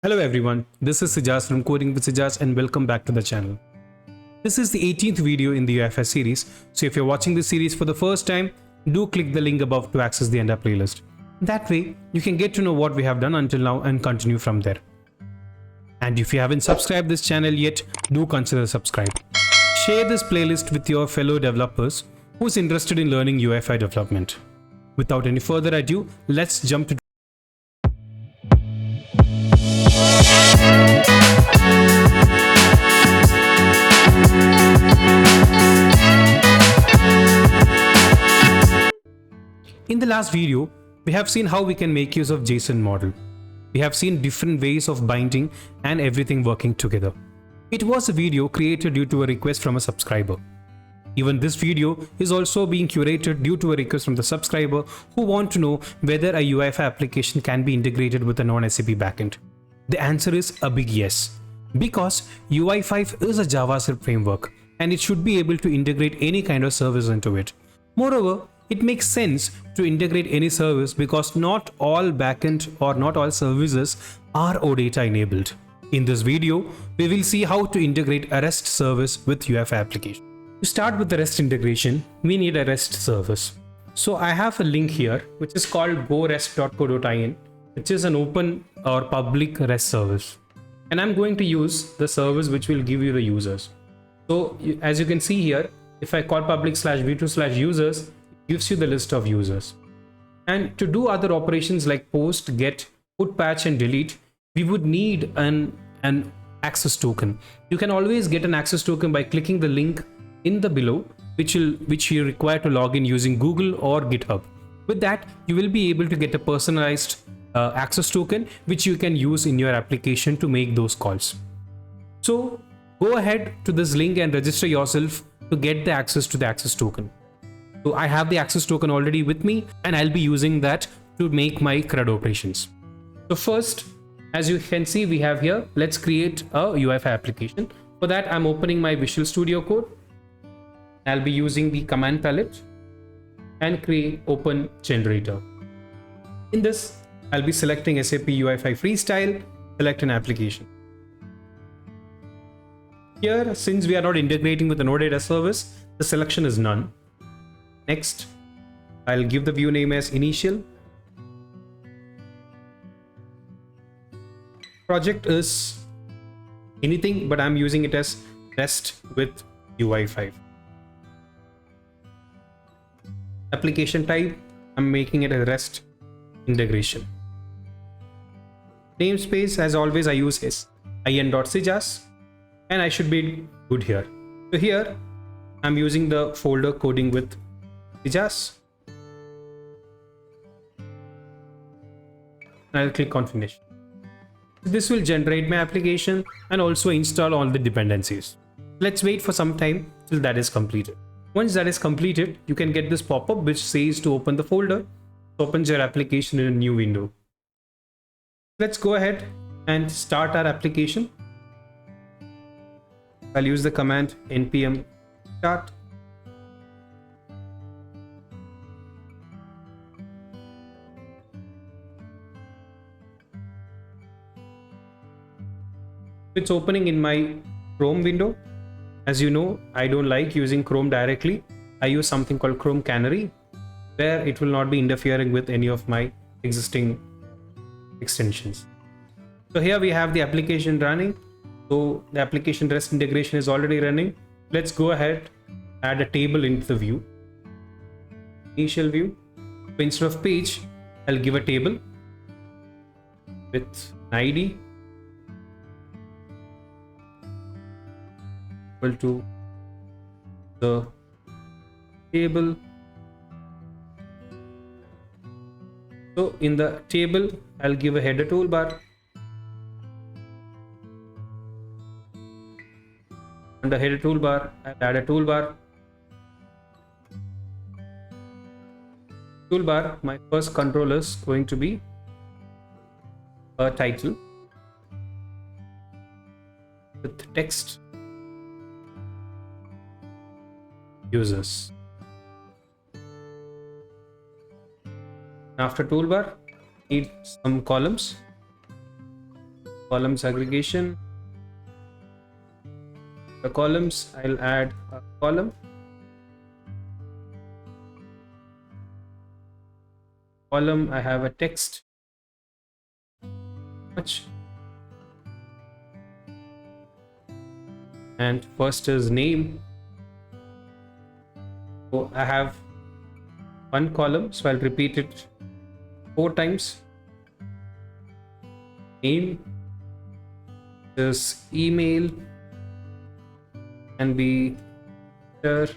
Hello everyone, this is Sijas from Coding with Sijas and welcome back to the channel. This is the 18th video in the UI5 series, so if you're watching this series for the first time, do click the link above to access the entire playlist. That way, you can get to know what we have done until now and continue from there. And if you haven't subscribed this channel yet, do consider subscribe. Share this playlist with your fellow developers who's interested in learning UI5 development. Without any further ado, let's jump to In the last video, we have seen how we can make use of JSON model. We have seen different ways of binding and everything working together. It was a video created due to a request from a subscriber. Even this video is also being curated due to a request from the subscriber who want to know whether a UI5 application can be integrated with a non-SAP backend. The answer is a big yes, because UI5 is a JavaScript framework and it should be able to integrate any kind of service into it. Moreover, it makes sense to integrate any service because not all backend or not all services are oData enabled. In this video, we will see how to integrate a REST service with UI5 application. To start with the REST integration, we need a REST service. So I have a link here which is called gorest.co.in, which is an open or public REST service. And I'm going to use the service which will give you the users. So as you can see here, if I call public/v2/users, gives you the list of users. And to do other operations like post, get, put, patch and delete, we would need an access token. You can always get an access token by clicking the link in the below, which you require to log in using Google or GitHub. With that, you will be able to get a personalized access token, which you can use in your application to make those calls. So go ahead to this link and register yourself to get the access to the access token. So I have the access token already with me and I'll be using that to make my CRUD operations. So first, as you can see, we have here, let's create a UI5 application. For that, I'm opening my Visual Studio Code. I'll be using the command palette and create open generator. In this, I'll be selecting SAP UI5 Freestyle, select an application. Here, since we are not integrating with an oData service, the selection is none. Next, I'll give the view name as initial. Project is anything, but I'm using it as REST with UI5. Application type, I'm making it a REST integration. Namespace, as always, I use is in.sijas and I should be good here. So here, I'm using the folder coding with Sijas. I'll click on finish. This will generate my application and also install all the dependencies. Let's wait for some time till that is completed. Once that is completed, you can get this pop-up which says to open the folder. It opens your application in a new window. Let's go ahead and start our application. I'll use the command npm start. It's opening in my Chrome window. As you know, I don't like using Chrome directly. I use something called Chrome Canary, where it will not be interfering with any of my existing extensions. So here we have the application running. So the application REST integration is already running. Let's go ahead, add a table into the view. Initial view. So instead of page, I'll give a table with an ID equal to the table. So in the table, I'll give a header toolbar. Under header toolbar, I'll add a toolbar. Toolbar, my first control is going to be a title with text users. After toolbar, need some columns. columns aggregation. The columns, I'll add a column. Column, I have a text. Much. And first is name. So I have one column, so I'll repeat it 4 times. Name is email and be there.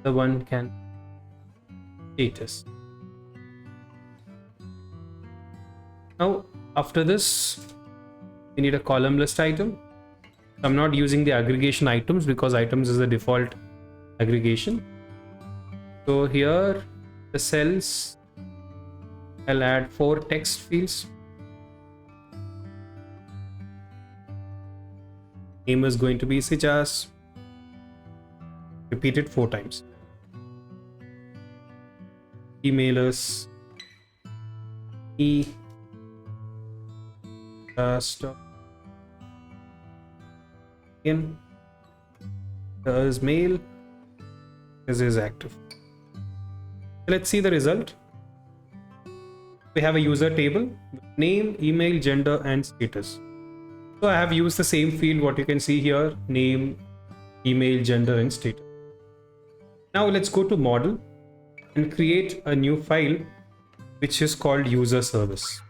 The one can status. Now after this we need a column list item. I'm not using the aggregation items because items is the default aggregation. So here the cells, I'll add 4 text fields. Name is going to be Sijas. Repeat it 4 times. Email is in. There is mail. This is active. Let's see the result. We have a user table with name, email, gender, and status. So I have used the same field, what you can see here, name, email, gender, and status. Now let's go to model and create a new file which is called user service.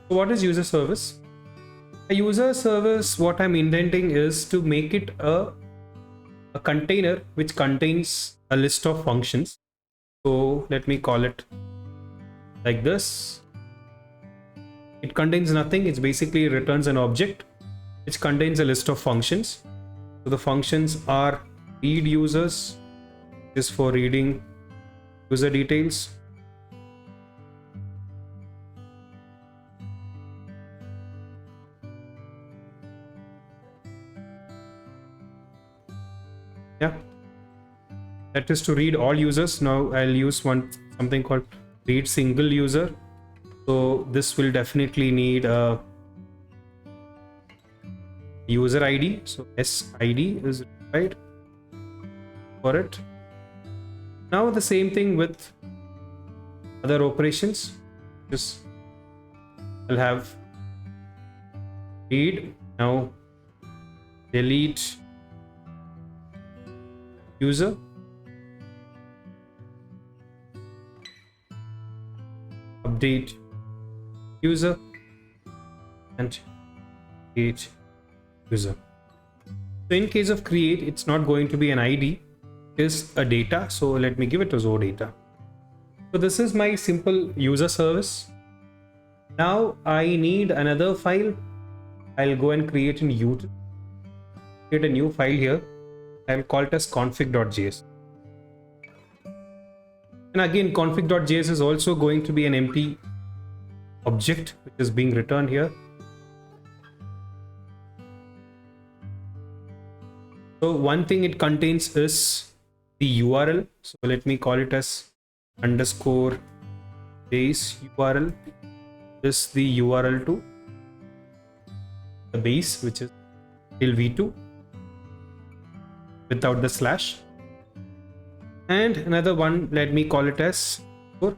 So what is user service? A user service, what I'm indenting is to make it a container which contains a list of functions. So let me call it like this. It contains nothing. It basically returns an object which contains a list of functions. So the functions are read users, is for reading user details. Yeah, that is to read all users. Now I'll use something called read single user. So this will definitely need a user ID. So SID is required for it. Now the same thing with other operations. Just I'll have read, now delete user, update user, and create user. So in case of create, it's not going to be an ID, it is a data. So let me give it as oData. So this is my simple user service. Now I need another file. I'll go and create a new file here. I'll call it as config.js. And again, config.js is also going to be an empty object which is being returned here. So one thing it contains is the URL. So let me call it as underscore base URL. This is the URL to the base, which is till v2 without the slash. And another one, let me call it as for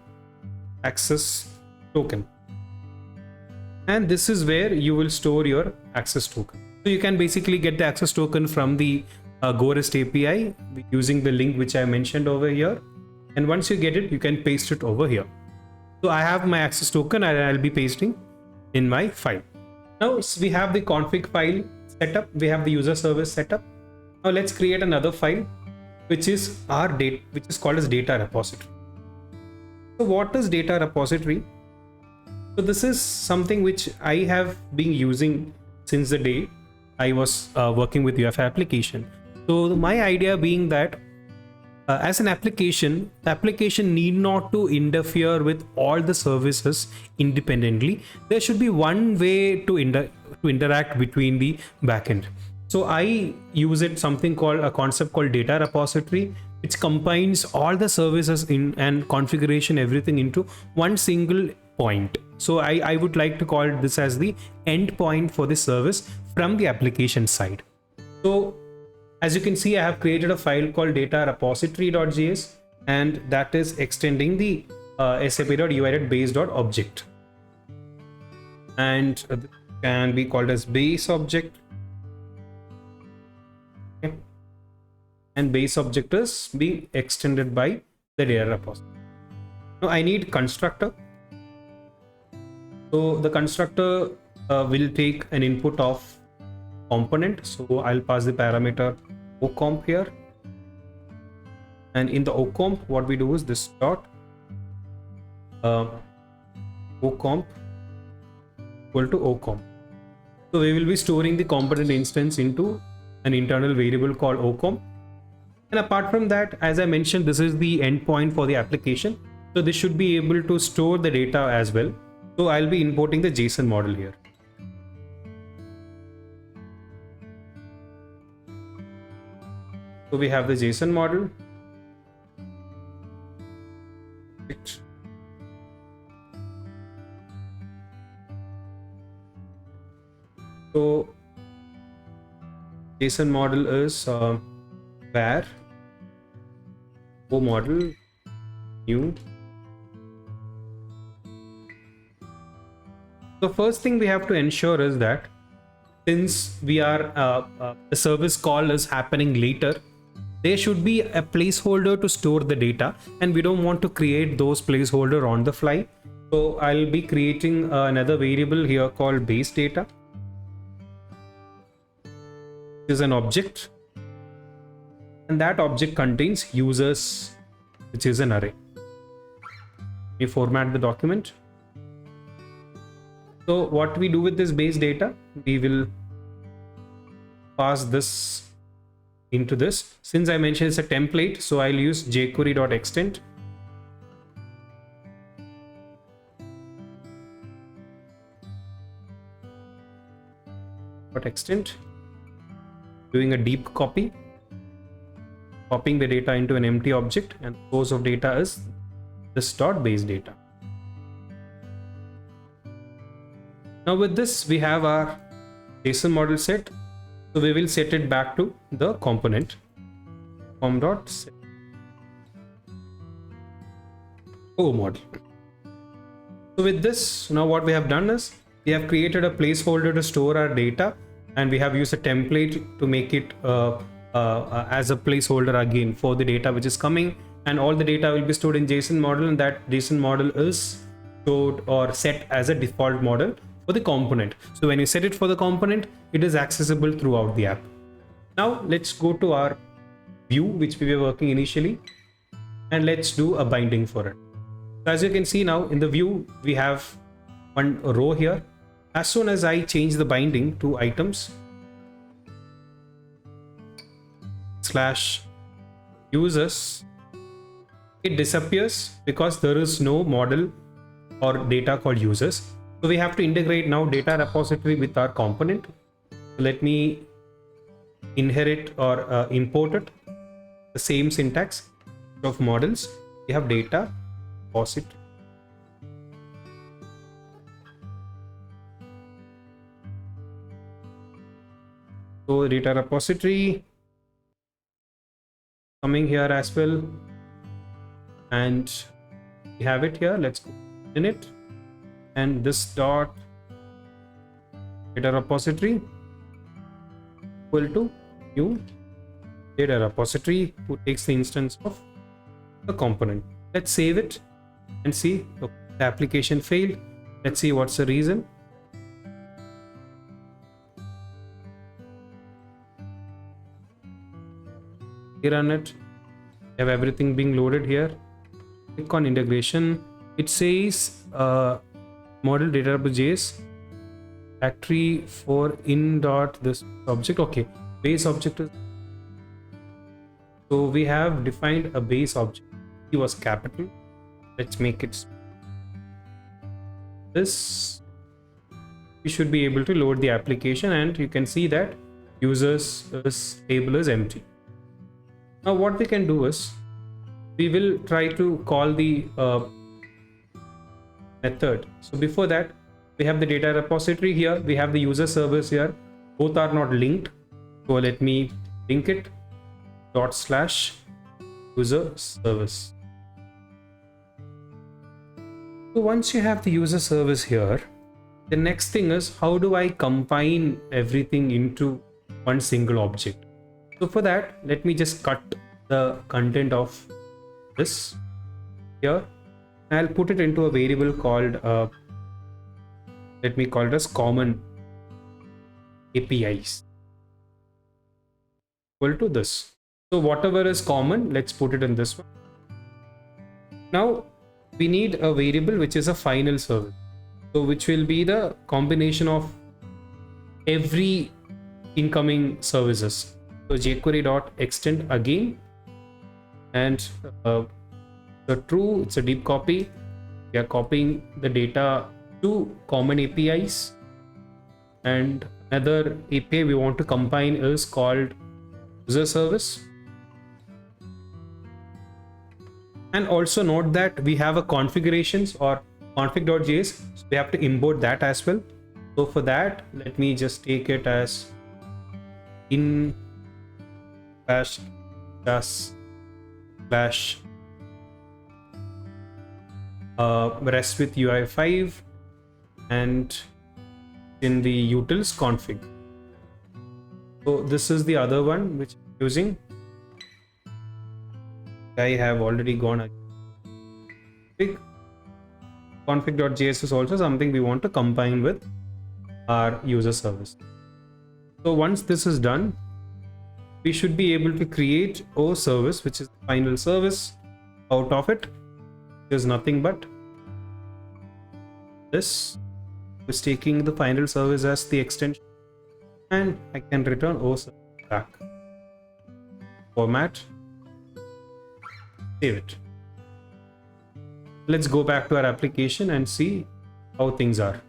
access token. And this is where you will store your access token. So you can basically get the access token from the GoRest API using the link which I mentioned over here. And once you get it, you can paste it over here. So I have my access token and I'll be pasting in my file. Now we have the config file set up. We have the user service set up. Now let's create another file which is our data, which is called as data repository. So what is data repository? So this is something which I have been using since the day I was working with UI5 application. So my idea being that as an application, the application need not to interfere with all the services independently. There should be one way to interact between the backend. So I use something called a concept called data repository, which combines all the services in and configuration everything into one single point. So I would like to call this as the endpoint for the service from the application side. So as you can see, I have created a file called data repository.js, and that is extending the sap.ui.base.object, and can be called as base object. Okay. And base object is being extended by the data repository. Now I need constructor. So the constructor will take an input of component. So I'll pass the parameter ocomp here, and in the ocomp what we do is this dot ocomp equal to ocomp. So we will be storing the component instance into an internal variable called ocomp. And apart from that, as I mentioned, this is the endpoint for the application, so this should be able to store the data as well. So I'll be importing the JSON model here. So we have the JSON model. So JSON model is var model new. The first thing we have to ensure is that since we are the service call is happening later, there should be a placeholder to store the data, and we don't want to create those placeholder on the fly. So I'll be creating another variable here called base data. This is an object, and that object contains users, which is an array. We format the document. So what we do with this base data, we will pass this into this. Since I mentioned it's a template, so I'll use jquery.extend. Extend, doing a deep copy, copying the data into an empty object, and source of data is this dot base data. Now with this we have our JSON model set, so we will set it back to the component com.set model. So with this, now what we have done is we have created a placeholder to store our data, and we have used a template to make it as a placeholder again for the data which is coming, and all the data will be stored in JSON model, and that JSON model is stored or set as a default model for the component. So when you set it for the component, it is accessible throughout the app. Now let's go to our view which we were working initially, and let's do a binding for it. So as you can see now in the view, we have one row here. As soon as I change the binding to items / users, it disappears because there is no model or data called users. So we have to integrate now data repository with our component. Let me inherit or import it. The same syntax of models. We have data repository. So data repository coming here as well, and we have it here. Let's go in it, and this dot data repository equal to new data repository, who takes the instance of the component. Let's save it and see. Okay, the application failed. Let's see what's the reason. Run it. Have everything being loaded here. Click on integration. It says model data.js factory for in dot this object. Okay, base object is, so we have defined a base object. It was capital. Let's make it this. We should be able to load the application, and you can see that users table is empty. Now what we can do is we will try to call the method. So before that, we have the data repository here, we have the user service here. Both are not linked. So let me link it, /user service. So once you have the user service here, the next thing is, how do I combine everything into one single object? So for that, let me just cut the content of this here. I'll put it into a variable called, let me call it as common APIs equal to this. So whatever is common, let's put it in this one. Now we need a variable which is a final service. So which will be the combination of every incoming services. So jQuery.extend again, and the true, it's a deep copy. We are copying the data to common APIs, and another API we want to combine is called user service. And also note that we have a configurations or config.js, so we have to import that as well. So for that, let me just take it as in /just/ rest with UI5 and in the utils config. So this is the other one which I'm using. I have already gone big. Config.js is also something we want to combine with our user service. So once this is done, we should be able to create O service, which is the final service. Out of it, there's nothing but this. Is taking the final service as the extension, and I can return O service back. Format, save it. Let's go back to our application and see how things are.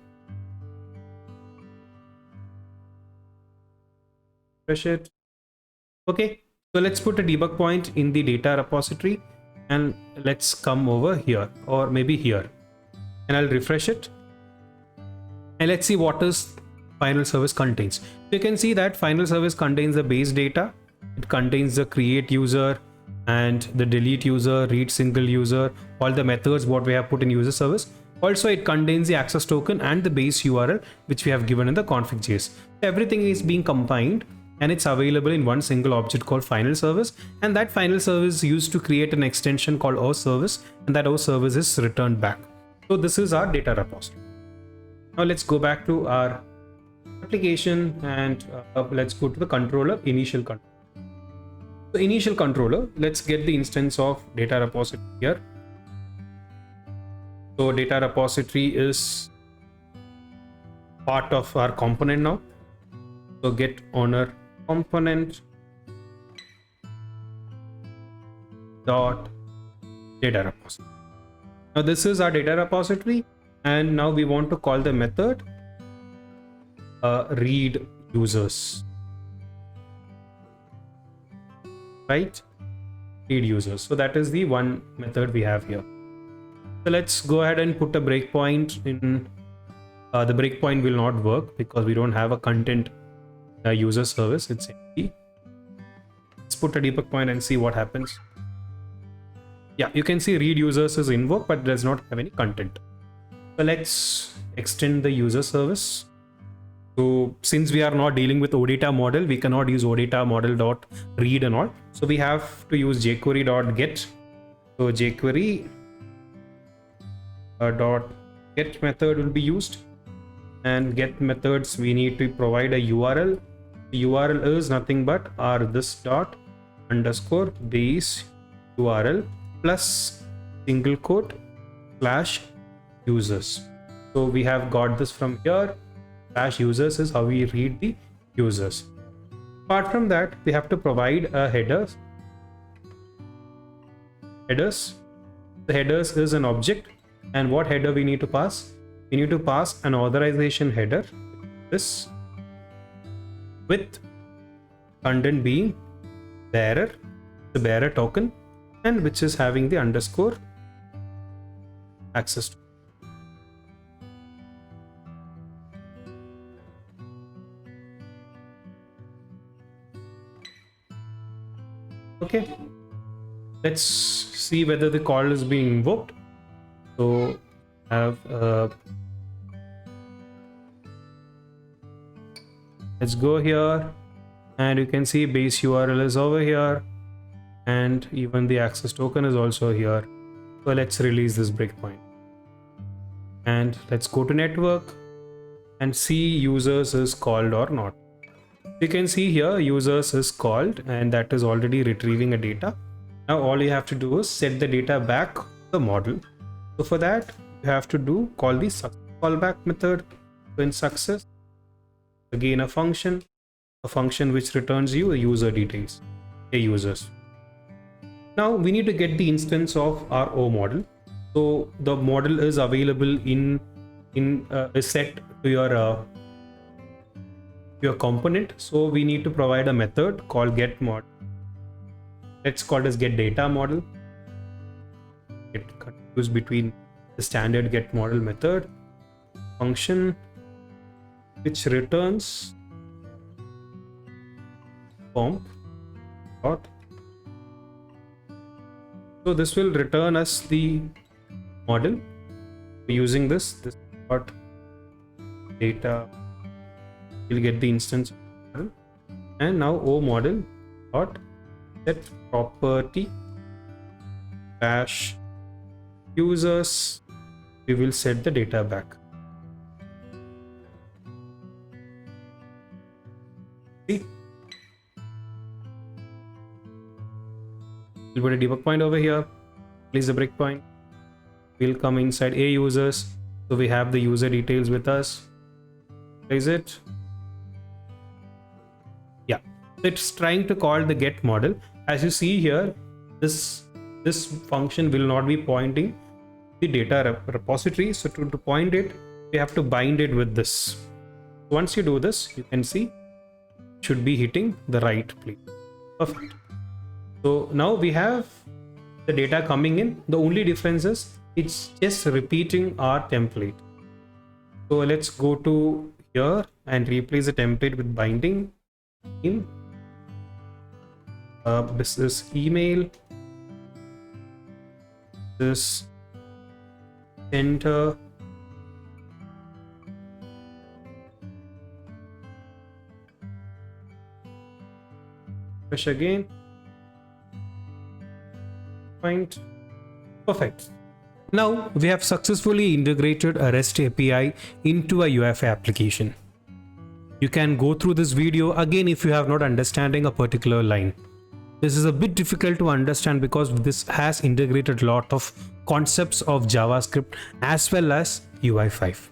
Refresh it. Okay, so let's put a debug point in the data repository, and let's come over here, or maybe here, and I'll refresh it. And let's see what is final service contains. You can see that final service contains the base data. It contains the create user and the delete user, read single user, all the methods what we have put in user service. Also, it contains the access token and the base URL which we have given in the config.js. Everything is being combined and it's available in one single object called final service, and that final service is used to create an extension called O service, and that O service is returned back. So this is our data repository. Now let's go back to our application and let's go to the controller, initial controller. So initial controller, let's get the instance of data repository here. So data repository is part of our component now. So get owner component dot data repository. Now this is our data repository, and now we want to call the method read users, right? Read users. So that is the one method we have here. So let's go ahead and put a breakpoint in. The breakpoint will not work because we don't have a content user service. It's empty. Let's put a debug point and see what happens. Yeah, you can see read users is invoked, but does not have any content. So let's extend the user service. So since we are not dealing with oData model, we cannot use oData model dot read and all. So we have to use jQuery dot get. So jQuery dot get method will be used, and get methods we need to provide a URL. The URL is nothing but our this dot underscore base URL plus single quote slash users. So we have got this from here. Slash users is how we read the users. Apart from that, we have to provide a headers. The headers is an object, and what header we need to pass? We need to pass an authorization header, this, with content being bearer, the bearer token, and which is having the underscore access to. Okay, let's see whether the call is being invoked. So have let's go here, and you can see base URL is over here, and even the access token is also here. So let's release this breakpoint, and let's go to network and see users is called or not. You can see here users is called, and that is already retrieving a data. Now all you have to do is set the data back to the model. So for that you have to call the success callback method. So in success, again a function which returns you the user details, a users. Now we need to get the instance of our O model. So the model is available in is set to your component. So we need to provide a method called get model. Let's call this get data model. Get confused between the standard get model method function, which returns comp dot. So this will return us the model using this dot data. We'll get the instance model, and now O model dot set property dash users. We will set the data back. See, we'll put a debug point over here, place the breakpoint. We'll come inside a users, so we have the user details with us. Place it. Yeah, it's trying to call the get model. As you see here, this function will not be pointing the data repository. So to point it, we have to bind it with this. Once you do this, you can see it should be hitting the right place. Perfect. So now we have the data coming in. The only difference is it's just repeating our template. So let's go to here and replace the template with binding in business email, this center, push again, point. Perfect. Now we have successfully integrated a REST API into a UI5 application. You can go through this video again if you have not understanding a particular line. This is a bit difficult to understand because this has integrated a lot of concepts of JavaScript as well as UI5.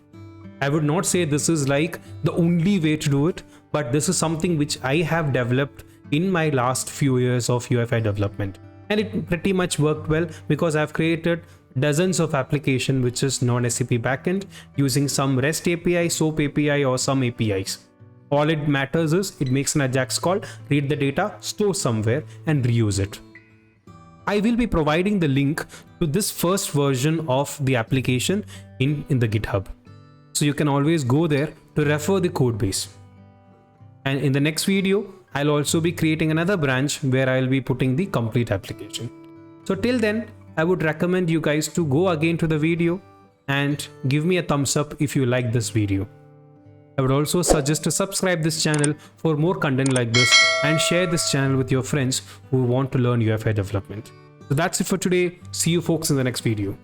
I would not say this is like the only way to do it, but this is something which I have developed in my last few years of UI5 development. And it pretty much worked well because I've created dozens of applications which is non-SAP backend using some REST API, SOAP API or some APIs. All it matters is it makes an AJAX call, read the data, store somewhere and reuse it. I will be providing the link to this first version of the application in the GitHub. So you can always go there to refer the code base. And in the next video, I'll also be creating another branch where I'll be putting the complete application. So till then, I would recommend you guys to go again to the video and give me a thumbs up if you like this video. I would also suggest to subscribe this channel for more content like this and share this channel with your friends who want to learn UI5 development. So that's it for today. See you folks in the next video.